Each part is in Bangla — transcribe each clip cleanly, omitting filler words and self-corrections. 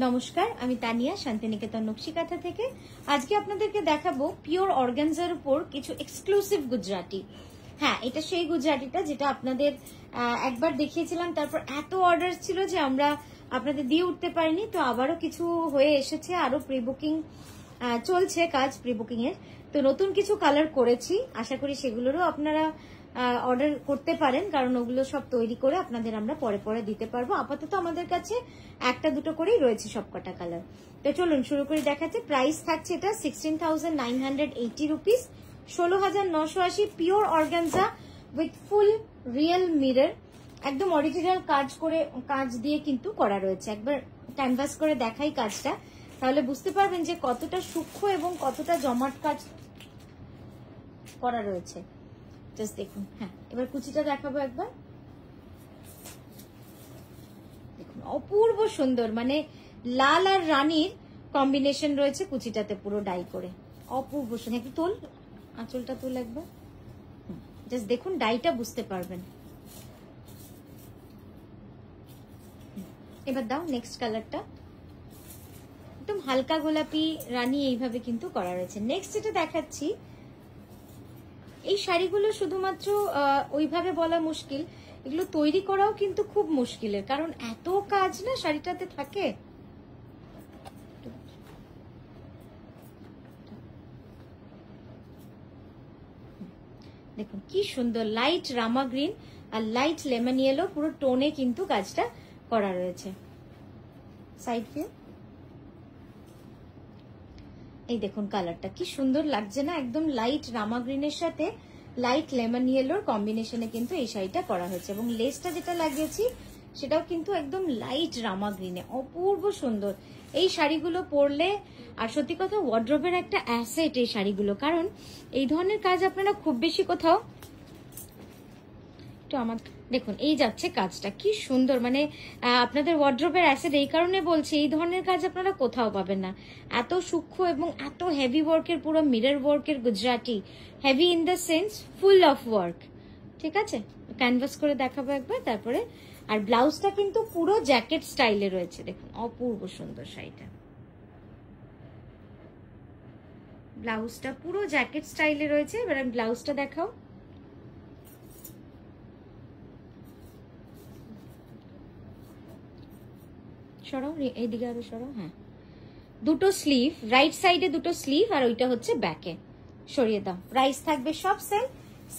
নমস্কার, আমি তানিয়া শান্তিনিকেতন নকশিকাঁথা থেকে। আজকে আপনাদেরকে দেখাবো পিওর অর্গানজার উপর কিছু এক্সক্লুসিভ গুজরাটি। হ্যাঁ, এটা সেই গুজরাটিটা যেটা আপনাদের একবার দেখিয়েছিলাম, তারপর এত অর্ডার ছিল যে আমরা আপনাদের দিয়ে উঠতে পারিনি। তো আবারও কিছু হয়ে এসেছে, আরো প্রি বুকিং চলছে, কাজ প্রি বুকিং এর। তো নতুন কিছু কালার করেছি, আশা করি সেগুলোরও আপনারা অর্ডার করতে পারেন, কারণ ওগুলো সব তৈরি করে আপনাদের আমরা পরে পরে দিতে পারবো। আপাতত আমাদের কাছে একটা দুটো করেই রয়েছে সবকটা কালার। তো চলুন শুরু করে দেখাচ্ছি। প্রাইস থাকছে এটা 16,980 rupees, 16,980। Pure organza with full real mirror, একদম অরিজিনাল কাজ দিয়ে কিন্তু করা রয়েছে। একবার ক্যানভাস করে দেখাই কাজটা, তাহলে বুঝতে পারবেন যে কতটা সূক্ষ্ম এবং কতটা জমাট কাজ করা রয়েছে। জাস্ট দেখুন। হ্যাঁ, এবার কুচিটা দেখাবো একবার। দেখুন, অপূর্ব সুন্দর, মানে লাল আর রানীর কম্বিনেশন রয়েছে কুচিটাতে, পুরো ডাই করে। অপূর্ব সুন্দর। একটু তোল, আঁচলটা তোল একবার। জাস্ট দেখুন, ডাইটা বুঝতে পারবেন। এবার দাও নেক্সট কালারটা। একদম হালকা গোলাপি রানী এইভাবে কিন্তু করা রয়েছে। নেক্সট যেটা দেখাচ্ছি, এই শাড়িগুলো শুধুমাত্র ওইভাবে বলা মুশকিল, এগুলো তৈরি করাও কিন্তু খুব মুশকিলের, কারণ এত কাজ না শাড়িটাতে থাকে। দেখুন কি সুন্দর, লাইট রামা গ্রিন আর লাইট লেমন ইয়েলো পুরো টোনে কিন্তু কাজটা করা রয়েছে। সাইড ভিউ, এই দেখুন কালারটা কি সুন্দর লাগছে না, একদম লাইট রামা গ্রিনের সাথে লাইট লেমন ইয়েলোর কম্বিনেশনে কিন্তু এই শাড়িটা করা হয়েছে। এবং লেসটা যেটা লাগিয়েছি সেটাও কিন্তু একদম লাইট রামা গ্রিনে, অপূর্ব সুন্দর। এই শাড়িগুলো পরলে, আর সত্যি কথা ওয়ার্ড্রোবের একটা অ্যাসেট এই শাড়িগুলো, কারণ এই ধরনের কাজ আপনারা খুব বেশি কোথাও একটু আমার দেখুন, এই যাচ্ছে কাজটা কি সুন্দর, মানে আপনাদের ওয়ার্ড্রোবের অ্যাসেট। এই কারণে বলছি এই ধরনের কাজ আপনারা কোথাও পাবেন না, এত সূক্ষ্ম এবং এত হেভি ওয়ার্কের, পুরো মিরর ওয়ার্কের Gujarati. Heavy in the sense full of work. ঠিক আছে, ক্যানভাস করে দেখাবো একবার তারপরে। আর ব্লাউজটা কিন্তু পুরো জ্যাকেট স্টাইলে রয়েছে, দেখুন অপূর্ব সুন্দর শাড়িটা। ব্লাউজটা পুরো জ্যাকেট স্টাইলে রয়েছে। এবার আমি ব্লাউজটা দেখাও। সরাও, এইদিকে আরো সরাও। হ্যাঁ, দুটো স্লিভ, রাইট সাইডে দুটো স্লিভ, আর ওইটা হচ্ছে ব্যাকে। সরিয়ে দাও। প্রাইস থাকবে সব সেম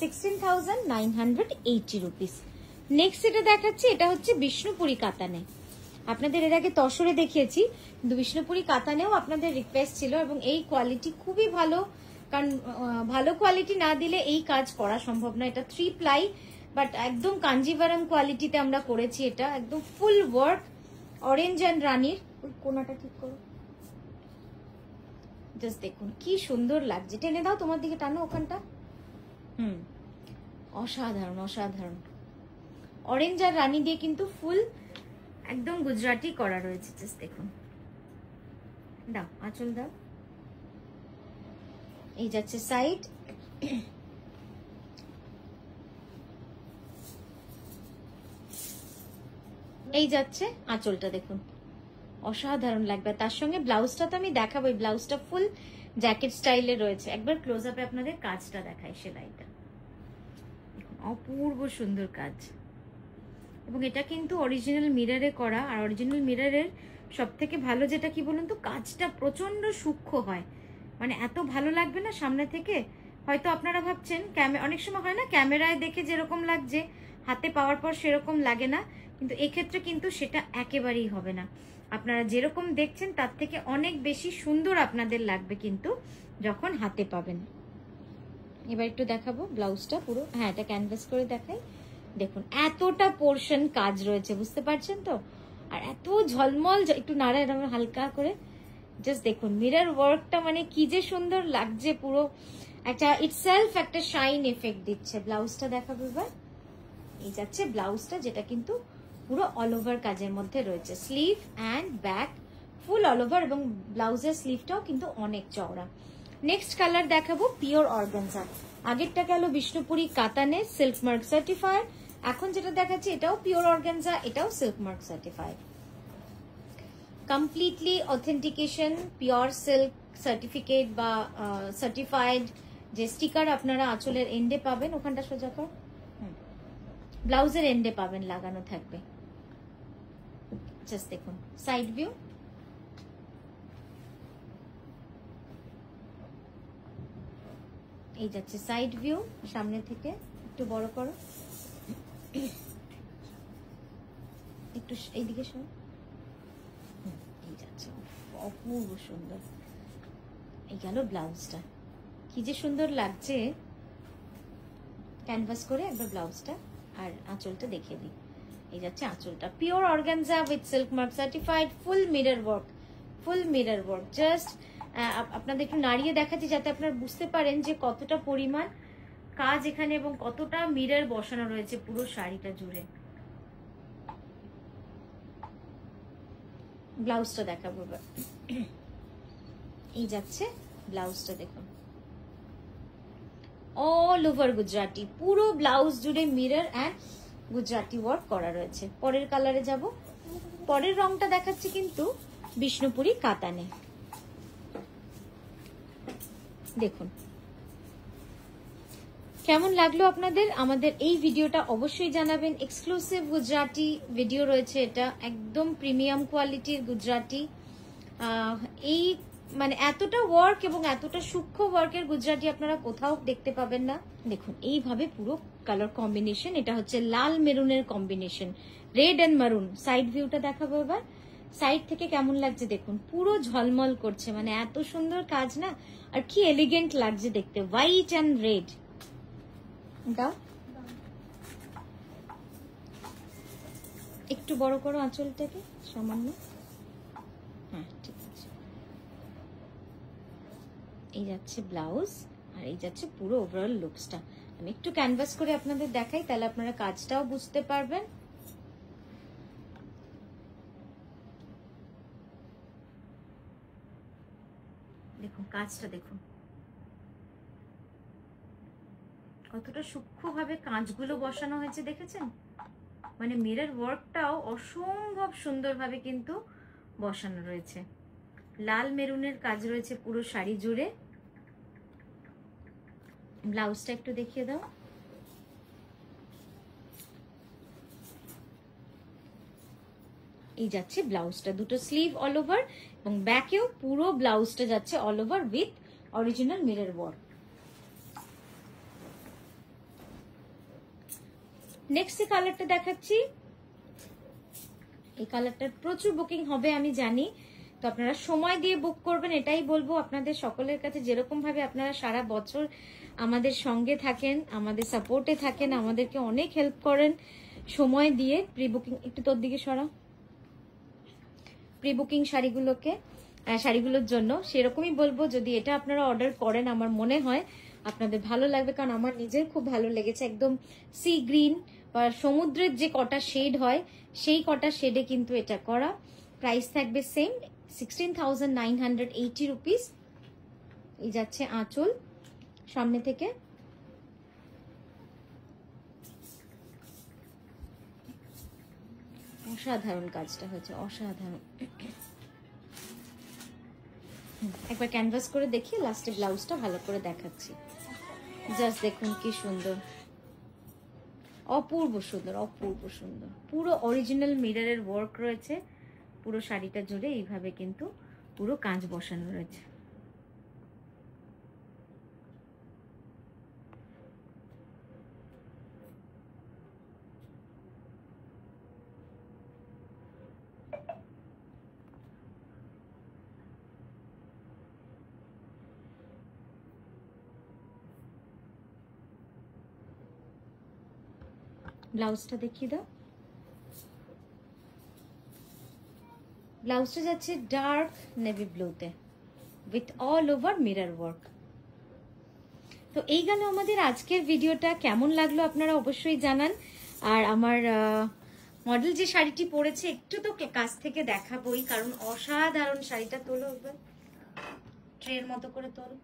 16,980 রুপিস। নেক্সট যেটা দেখাচ্ছি, এটা হচ্ছে বিষ্ণুপুরি কাতানে। আপনাদের এর আগে তসরে দেখিয়েছি, কিন্তু বিষ্ণুপুরি কাতানেও আপনাদের রিকোয়েস্ট ছিল, এবং এই কোয়ালিটি খুবই ভালো, কারণ ভালো কোয়ালিটি না দিলে এই কাজ করা সম্ভব না। এটা 3 প্লাই, বাট একদম কাঞ্জিভারাম কোয়ালিটিতে আমরা করেছি। এটা একদম ফুল ওয়ার্ক, অরেঞ্জ অ্যান্ড রানীর। ওই কোনাটা ঠিক করো। জাস্ট দেখুন কি সুন্দর লাগছে। টেনে দাও, তোমার দিকে টানো ওখানটা। অসাধারণ অসাধারণ। অরেঞ্জ আর রানী দিয়ে কিন্তু ফুল একদম গুজরাটি করা রয়েছে। জাস্ট দেখুন, দাও আঁচল দাও। এই যাচ্ছে সাইড, এই যাচ্ছে আঁচলটা। দেখুন অসাধারণ লাগবে। তার সঙ্গে ব্লাউজটা তো আমি দেখাবো, ব্লাউজটা ফুল জ্যাকেট স্টাইলে রয়েছে। একবার ক্লোজ আপে আপনাদের কাজটা দেখাই, সেলাইটা অপূর্ব সুন্দর কাজ। এবং এটা কিন্তু অরিজিনাল মিররে করা, আর অরিজিনাল মিররের সব থেকে ভালো যেটা কি বলুন তো, কাজটা প্রচন্ড সূক্ষ্ম হয়, মানে এত ভালো লাগবে না সামনে থেকে। হয়তো আপনারা ভাবছেন অনেক সময় হয় না, ক্যামেরায় দেখে যেরকম লাগছে হাতে পাওয়ার পর সেরকম লাগে না, কিন্তু এক্ষেত্রে কিন্তু সেটা একেবারেই হবে না। আপনারা যেরকম দেখছেন তার থেকে অনেক বেশি সুন্দর আপনাদের লাগবে কিন্তু যখন হাতে পাবেন। এবার একটু দেখাবো ব্লাউজটা পুরো। হ্যাঁ, এটা ক্যানভাস করে দেখাই। দেখুন এতটা পোর্শন কাজ রয়েছে, বুঝতে পারছেন তো, আর এত ঝলমল। একটু নাড়া হালকা করে, জাস্ট দেখুন মিরর ওয়ার্কটা, মানে কি যে সুন্দর লাগছে। পুরো একটা ইটসেলফ একটা শাইন এফেক্ট দিচ্ছে। ব্লাউজটা দেখাবো এবার। এই যাচ্ছে ব্লাউজটা, যেটা কিন্তু পুরো অল ওভার কাজের মধ্যে রয়েছে। Sleeve and back full all over, এবং ব্লাউজের স্লিভটাও কিন্তু অনেক চওড়া। নেক্সট কালার দেখাবো পিওর অর্গানজা। আগেরটা গেল বিষ্ণুপুরি কাতানে সিল্ক মার্ক সার্টিফাইড, এখন যেটা দেখাচ্ছি এটাও পিওর অর্গানজা, এটাও silk mark certified. Completely authentication, pure silk certificate বা সার্টিফাইড যে স্টিকার আপনারা আঁচলের এন্ডে পাবেন, ওখানটা সোজা কর, ব্লাউজের এন্ডে পাবেন, লাগানো থাকবে। জাস্ট দেখুন সাইড ভিউ, এই যাচ্ছে সাইড ভিউ, সামনে থেকে একটু বড় করো, একটু এইদিকে শোন, এই যাচ্ছে, অপূর্ব সুন্দর। এই গেল ব্লাউজটা, কি যে সুন্দর লাগছে। ক্যানভাস করে একবার ব্লাউজটা আর আঁচলটা দেখিয়ে দিই। এই যাচ্ছে আঁচলটা, pure organza with silk mark certified, full mirror work, full mirror work. Just আপনাদের একটু নাড়িয়ে দেখাচ্ছি যাতে আপনারা বুঝতে পারেন যে কতটা পরিমাণ কাজ এখানে এবং কতটা মিরর বসানো রয়েছে পুরো শাড়িটা জুড়ে। ব্লাউজটা দেখাবো এবার। এই যাচ্ছে ব্লাউজটা, দেখুন অল ওভার গুজরাটি, পুরো ব্লাউজ জুড়ে মিরর অ্যান্ড গুজরাটি ওয়ার্ক করা রয়েছে। পরের কালারে যাব, পরের রংটা দেখাচ্ছি কিন্তু বিষ্ণুপুরি কাতানে। দেখুন কেমন লাগলো আপনাদের আমাদের এই ভিডিওটা, অবশ্যই জানাবেন। এক্সক্লুসিভ গুজরাটি ভিডিও রয়েছে, এটা একদম প্রিমিয়াম কোয়ালিটির গুজরাটি। এই মানে এতটা ওয়ার্ক এবং এতটা সূক্ষ্ম ওয়ার্কের গুজরাটি আপনারা কোথাও দেখতে পাবেন না। দেখুন এইভাবে পুরো কালার কম্বিনেশন, এটা হচ্ছে লাল মেরুনের কম্বিনেশন, রেড এন্ড মারুন। সাইড ভিউটা দেখাবো এবার, সাইড থেকে কেমন লাগছে দেখুন, পুরো ঝলমল করছে, মানে এত সুন্দর কাজ না, আর কি এলিগেন্ট লাগছে দেখতে, হোয়াইট অ্যান্ড রেড। দাও একটু বড় করো আঁচলটাকে সামান্য, হ্যাঁ ঠিক আছে। এই যাচ্ছে ব্লাউজ আর এই যাচ্ছে পুরো ওভারঅল লুকসটা। আমি একটু ক্যানভাস করে আপনাদের দেখাই, তাহলে আপনারা কাজটাও বুঝতে পারবেন। দেখুন কাজটা দেখুন কতটা সূক্ষ্মভাবে কাঁচগুলো বসানো হয়েছে, দেখেছেন? মানে মিরর ওয়ার্কটাও অসম্ভব সুন্দরভাবে কিন্তু বসানো রয়েছে। লাল মেরুনের কাজ রয়েছে পুরো শাড়ি জুড়ে। ব্লাউজটা একটু দেখিয়ে দাও। এই যাচ্ছে ব্লাউজটা, দুটো স্লিভ অল ওভার এবং ব্যাকেও পুরো ব্লাউজটা যাচ্ছে all over with original mirror work. Next এই কালারটা দেখাচ্ছি। এই কালারটার প্রচুর বুকিং হবে আমি জানি, তো আপনারা সময় দিয়ে বুক করবেন, এটাই বলবো আপনাদের সকলের কাছে। যেরকম ভাবে আপনারা সারা বছর আমাদের সঙ্গে থাকেন, আমাদের সাপোর্টে থাকেন, আমাদেরকে অনেক হেল্প করেন সময় দিয়ে প্রি বুকিং, একটু তোর দিকে সরা, প্রি বুকিং শাড়িগুলোর জন্য সেরকমই বলবো। যদি এটা আপনারা অর্ডার করেন আমার মনে হয় আপনাদের ভালো লাগবে, কারণ আমার নিজের খুব ভালো লেগেছে। একদম সি গ্রিন বা সমুদ্রের যে কটা শেড হয় সেই কটা শেডে কিন্তু এটা করা। প্রাইস থাকবে সেম 16,980 রুপিস। এই যাচ্ছে আঁচল সামনে থেকে, অসাধারণ কাজটা হয়েছে, অসাধারণ। একবার ক্যানভাস করে দেখিয়ে লাস্টে ব্লাউজটা ভালো করে দেখাচ্ছি। জাস্ট দেখুন কি সুন্দর, অপূর্ব সুন্দর, অপূর্ব সুন্দর। পুরো অরিজিনাল মিররের ওয়ার্ক রয়েছে পুরো শাড়িটা জুড়ে, এইভাবে কিন্তু পুরো কাঁচ বসানো রয়েছে। ব্লাউজটা দেখিয়ে দাও। ব্লাউজটা যাচ্ছে ডার্ক নেভি ব্লুতে with all over mirror work. তো এই গেল আমাদের আজকের ভিডিওটা। কেমন লাগলো আপনারা অবশ্যই জানান। আর আমার মডেল যে শাড়িটি পরেছে একটু তো কাছ থেকে দেখাবোই, কারণ অসাধারণ শাড়িটা। তোলো একবার, ট্রের মতো করে তোলো।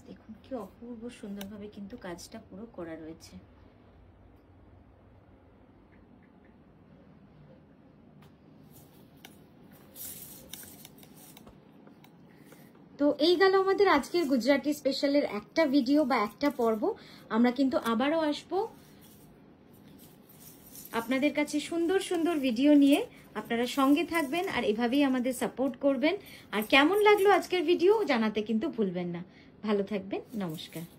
দেখুন কি অপূর্ব সুন্দরভাবে কিন্তু কাজটা পুরো করা রয়েছে। তো এই গেল আমাদের আজকের গুজরাটি স্পেশালের একটা ভিডিও বা একটা পর্ব। আমরা কিন্তু আবারও আসবো আপনাদের কাছে সুন্দর সুন্দর ভিডিও নিয়ে। আপনারা সঙ্গে থাকবেন আর এভাবেই আমাদের সাপোর্ট করবেন। আর কেমন লাগলো আজকের ভিডিও জানাতে কিন্তু ভুলবেন না। ভালো থাকবেন, নমস্কার।